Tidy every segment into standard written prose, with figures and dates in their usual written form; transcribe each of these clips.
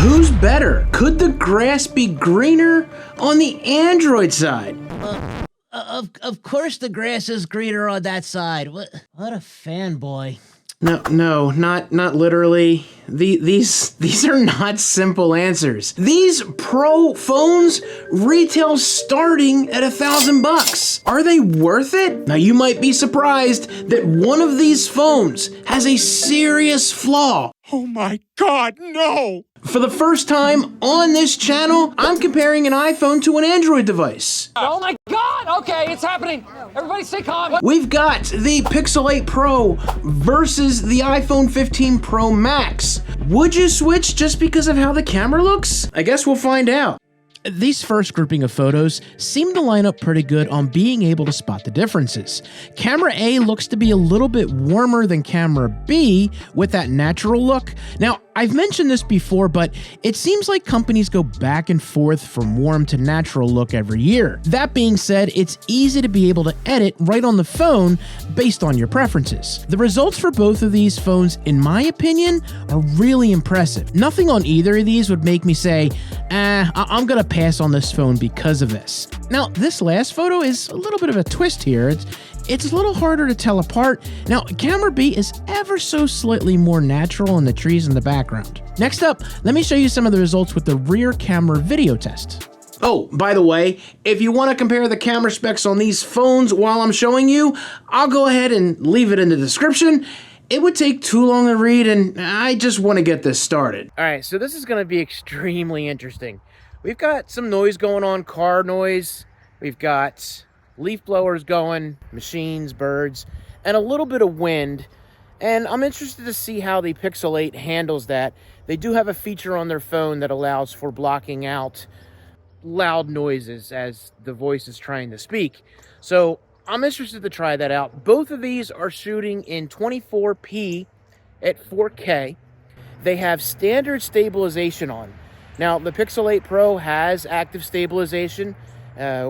Who's better? Could the grass be greener on the Android side? Of course the grass is greener on that side. What a fanboy. No, not literally. These are not simple answers. These Pro phones retail starting at $1,000. Are they worth it? Now you might be surprised that one of these phones has a serious flaw. Oh my God, no! For the first time on this channel, I'm comparing an iPhone to an Android device. Oh my God! Okay, it's happening. Everybody stay calm. We've got the Pixel 8 Pro versus the iPhone 15 Pro Max. Would you switch just because of how the camera looks? I guess we'll find out. These first grouping of photos seem to line up pretty good on being able to spot the differences. Camera A looks to be a little bit warmer than Camera B with that natural look. Now, I've mentioned this before, but it seems like companies go back and forth from warm to natural look every year. That being said, it's easy to be able to edit right on the phone based on your preferences. The results for both of these phones, in my opinion, are really impressive. Nothing on either of these would make me say, I'm gonna pass on this phone because of this. Now, this last photo is a little bit of a twist here. It's a little harder to tell apart. Now, Camera B is ever so slightly more natural in the trees in the background. Next up, let me show you some of the results with the rear camera video test. Oh, by the way, if you want to compare the camera specs on these phones while I'm showing you, I'll go ahead and leave it in the description. It would take too long to read, and I just want to get this started. All right, so this is going to be extremely interesting. We've got some noise going on, car noise. We've got leaf blowers going, machines, birds, and a little bit of wind. And I'm interested to see how the Pixel 8 handles that. They do have a feature on their phone that allows for blocking out loud noises as the voice is trying to speak. So I'm interested to try that out. Both of these are shooting in 24p at 4K. They have standard stabilization on. Now, the Pixel 8 Pro has active stabilization, I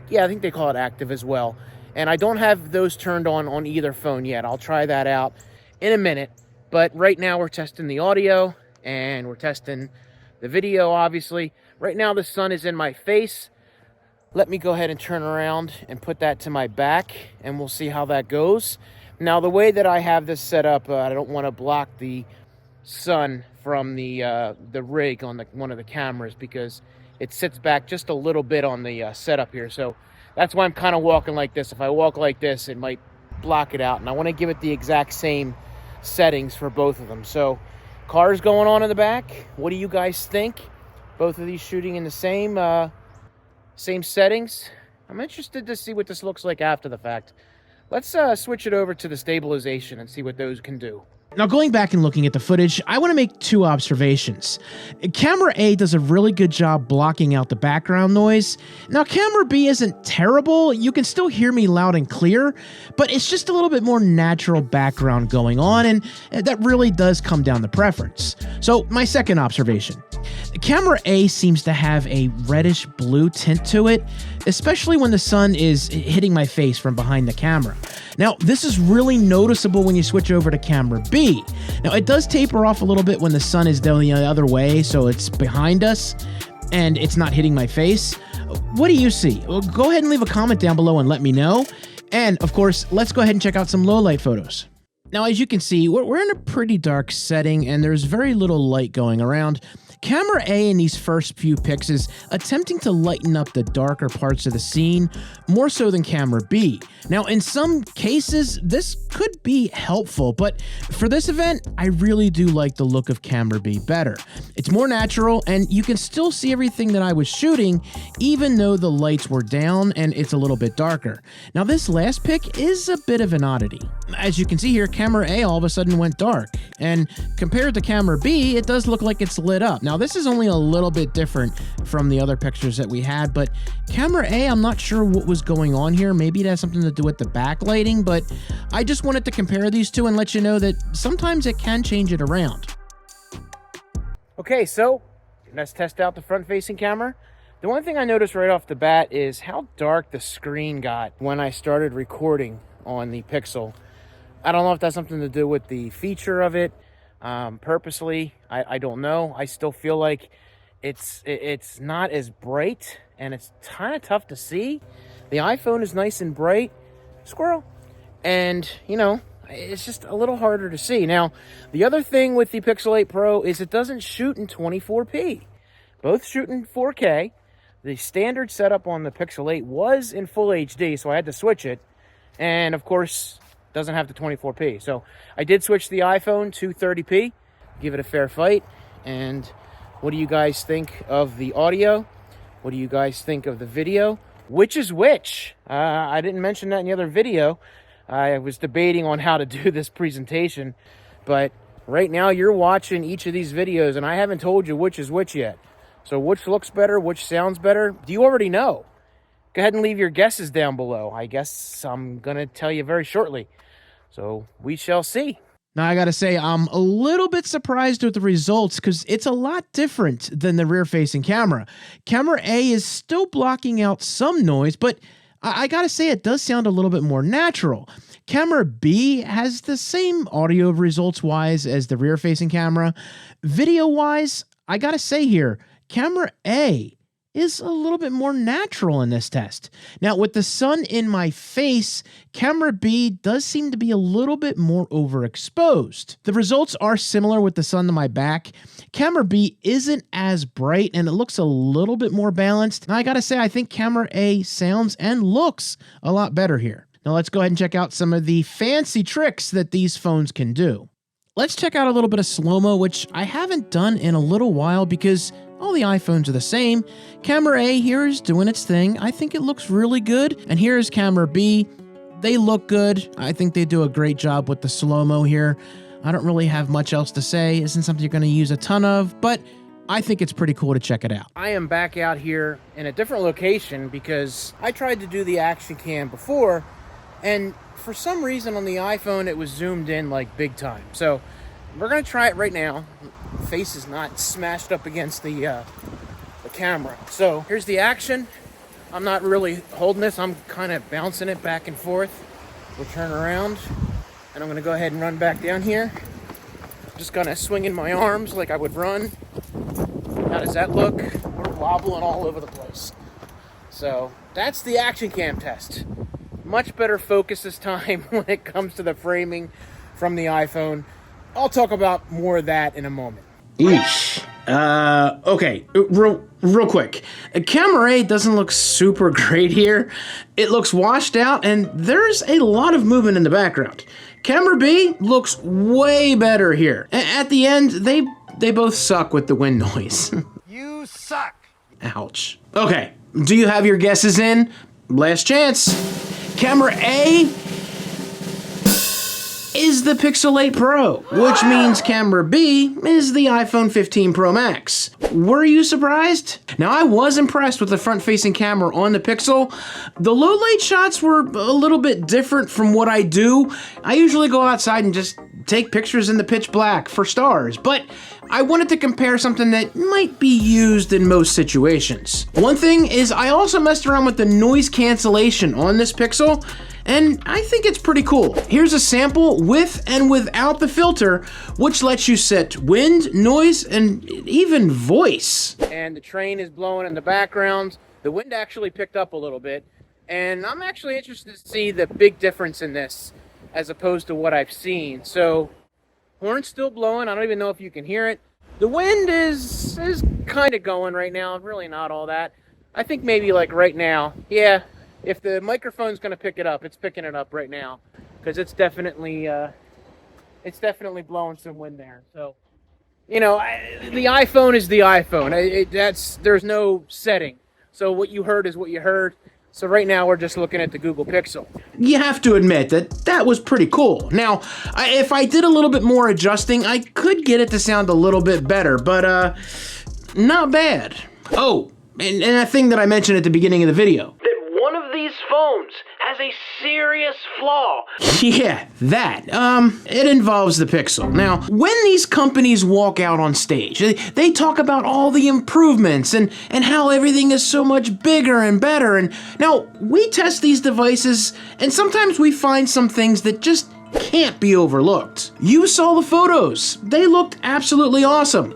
think they call it active as well. And I don't have those turned on either phone yet. I'll try that out in a minute. But right now we're testing the audio and we're testing the video, obviously. Right now the sun is in my face. Let me go ahead and turn around and put that to my back and we'll see how that goes. Now, the way that I have this set up, I don't want to block the sun from the rig on one of the cameras because it sits back just a little bit on the setup here. So that's why I'm kind of walking like this. If I walk like this, it might block it out. And I want to give it the exact same settings for both of them. So cars going on in the back. What do you guys think? Both of these shooting in the same settings. I'm interested to see what this looks like after the fact. Let's switch it over to the stabilization and see what those can do. Now, going back and looking at the footage, I want to make two observations. Camera A does a really good job blocking out the background noise. Now, Camera B isn't terrible. You can still hear me loud and clear, but it's just a little bit more natural background going on, and that really does come down to preference. So, my second observation. Camera A seems to have a reddish blue tint to it, especially when the sun is hitting my face from behind the camera. Now, this is really noticeable when you switch over to Camera B. Now, it does taper off a little bit when the sun is down the other way, so it's behind us and it's not hitting my face. What do you see? Well, go ahead and leave a comment down below and let me know. And, of course, let's go ahead and check out some low-light photos. Now, as you can see, we're in a pretty dark setting and there's very little light going around. Camera A in these first few pics is attempting to lighten up the darker parts of the scene, more so than Camera B. Now, in some cases, this could be helpful, but for this event, I really do like the look of Camera B better. It's more natural, and you can still see everything that I was shooting, even though the lights were down and it's a little bit darker. Now, this last pic is a bit of an oddity. As you can see here, Camera A all of a sudden went dark, and compared to Camera B, it does look like it's lit up. Now, this is only a little bit different from the other pictures that we had, but Camera A, I'm not sure what was going on here. Maybe it has something to do with the backlighting, but I just wanted to compare these two and let you know that sometimes it can change it around. Okay, so let's test out the front-facing camera. The one thing I noticed right off the bat is how dark the screen got when I started recording on the Pixel. I don't know if that's something to do with the feature of it, Purposely, I don't know. I still feel like it's not as bright, and it's kind of tough to see. The iPhone is nice and bright, squirrel, and you know, it's just a little harder to see. Now, the other thing with the Pixel 8 Pro is it doesn't shoot in 24p. Both shoot in 4K. The standard setup on the Pixel 8 was in full HD, so I had to switch it. And of course, doesn't have the 24p. So I did switch the iPhone to 30p, give it a fair fight. And what do you guys think of the audio? What do you guys think of the video? Which is which? I didn't mention that in the other video. I was debating on how to do this presentation, but right now you're watching each of these videos and I haven't told you which is which yet. So which looks better, which sounds better? Do you already know? Go ahead and leave your guesses down below. I guess I'm gonna tell you very shortly. So we shall see. Now, I gotta say, I'm a little bit surprised with the results because it's a lot different than the rear-facing camera. Camera A is still blocking out some noise, but I gotta say it does sound a little bit more natural. Camera B has the same audio results-wise as the rear-facing camera. Video-wise, I gotta say here, Camera A is a little bit more natural in this test. Now, with the sun in my face, Camera B does seem to be a little bit more overexposed. The results are similar with the sun to my back. Camera B isn't as bright and it looks a little bit more balanced. Now, I gotta say, I think Camera A sounds and looks a lot better here. Now, let's go ahead and check out some of the fancy tricks that these phones can do. Let's check out a little bit of Slowmo, which I haven't done in a little while because all the iPhones are the same. Camera A here is doing its thing. I think it looks really good. And here is Camera B. They look good. I think they do a great job with the Slowmo here. I don't really have much else to say. It isn't something you're going to use a ton of, but I think it's pretty cool to check it out. I am back out here in a different location because I tried to do the action cam before, and for some reason on the iPhone it was zoomed in like big time. So we're gonna try it right now. The face is not smashed up against the camera. So here's the action. I'm not really holding this. I'm kind of bouncing it back and forth. We'll turn around, and I'm gonna go ahead and run back down here. Just kind of swinging my arms like I would run. How does that look? We're wobbling all over the place. So that's the action cam test. Much better focus this time when it comes to the framing from the iPhone. I'll talk about more of that in a moment. Eesh. Okay, real quick. Camera A doesn't look super great here. It looks washed out, and there's a lot of movement in the background. Camera B looks way better here. At the end, they both suck with the wind noise. You suck. Ouch. Okay, do you have your guesses in? Last chance. Camera A is the Pixel 8 Pro, which means Camera B is the iPhone 15 Pro Max. Were you surprised? Now, I was impressed with the front-facing camera on the Pixel. The low-light shots were a little bit different from what I do. I usually go outside and just take pictures in the pitch black for stars, but I wanted to compare something that might be used in most situations. One thing is I also messed around with the noise cancellation on this Pixel, and I think it's pretty cool. Here's a sample with and without the filter, which lets you set wind, noise, and even voice. And the train is blowing in the background. The wind actually picked up a little bit, and I'm actually interested to see the big difference in this as opposed to what I've seen. So, horn's still blowing. I don't even know if you can hear it. The wind is kind of going right now. Really not all that. I think maybe like right now. Yeah, if the microphone's going to pick it up, it's picking it up right now because it's definitely blowing some wind there. So, you know, the iPhone is the iPhone. There's no setting. So what you heard is what you heard. So right now we're just looking at the Google Pixel. You have to admit that was pretty cool. Now, if I did a little bit more adjusting, I could get it to sound a little bit better, but not bad. Oh, and a thing that I mentioned at the beginning of the video. That one of these phones has a serious flaw. Yeah, that. It involves the Pixel. Now, when these companies walk out on stage, they talk about all the improvements and how everything is so much bigger and better. And now, we test these devices, and sometimes we find some things that just can't be overlooked. You saw the photos. They looked absolutely awesome.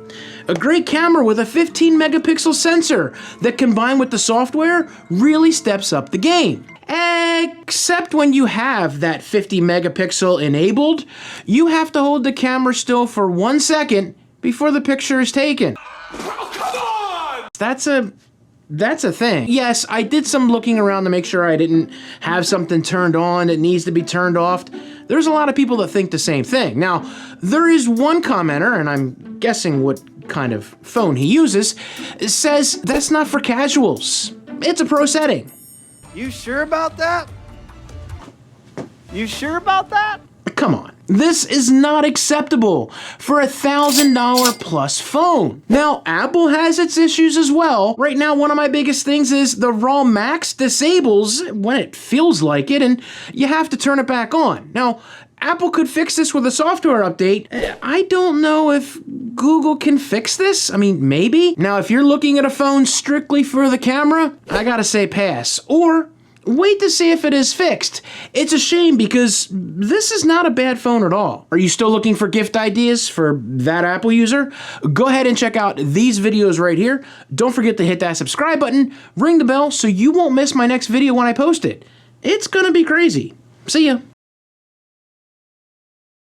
A great camera with a 15 megapixel sensor that combined with the software really steps up the game. Except when you have that 50 megapixel enabled, you have to hold the camera still for 1 second before the picture is taken. Oh, come on! That's a thing. Yes, I did some looking around to make sure I didn't have something turned on that needs to be turned off. There's a lot of people that think the same thing. Now, there is one commenter, and I'm guessing what kind of phone he uses, says that's not for casuals. It's a pro setting. You sure about that? You sure about that? Come on. This is not acceptable for a $1,000 plus phone. Now, Apple has its issues as well. Right now, one of my biggest things is the RAW Max disables when it feels like it, and you have to turn it back on. Now, Apple could fix this with a software update. I don't know if Google can fix this. I mean, maybe. Now, if you're looking at a phone strictly for the camera, I gotta say pass. Or wait to see if it is fixed. It's a shame because this is not a bad phone at all. Are you still looking for gift ideas for that Apple user? Go ahead and check out these videos right here. Don't forget to hit that subscribe button, ring the bell so you won't miss my next video when I post it. It's gonna be crazy. See ya.